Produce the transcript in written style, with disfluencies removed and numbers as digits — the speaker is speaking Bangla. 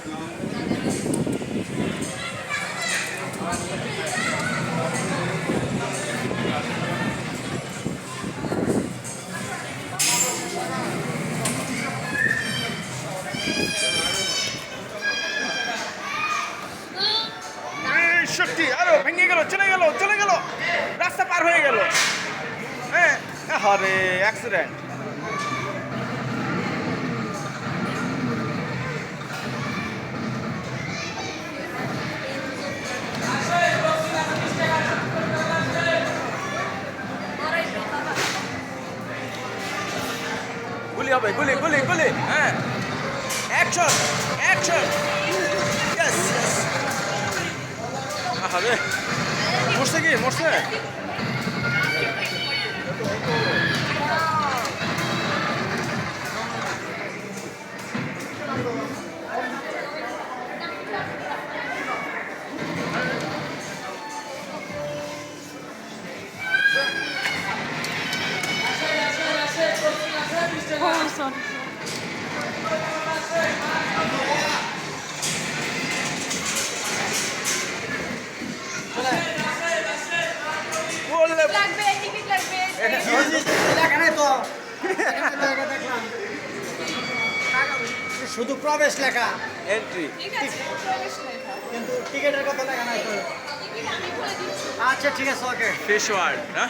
সত্যি আরো ভেঙে গেল, চলে গেল, চলে গেল, রাস্তা পার হয়ে গেল। হ্যাঁ, আরে অ্যাক্সিডেন্ট। গুলি হবে, গুলি গুলি গুলি। হ্যাঁ, অ্যাকশন অ্যাকশন। Yes yes. আরে মরছে কি, মরছে? Oh, sorry. বললে লাগবে টিকিট লাগবে শুধু প্রবেশ লেখা এন্ট্রি। ঠিক আছে প্রবেশ লেখা কিন্তু টিকিটের কথা লেখা নাই তো। টিকিট আমি বলে দিচ্ছি আচ্ছা ঠিক আছে ওকে ফিশ ওয়ার্ল্ড, হ্যাঁ।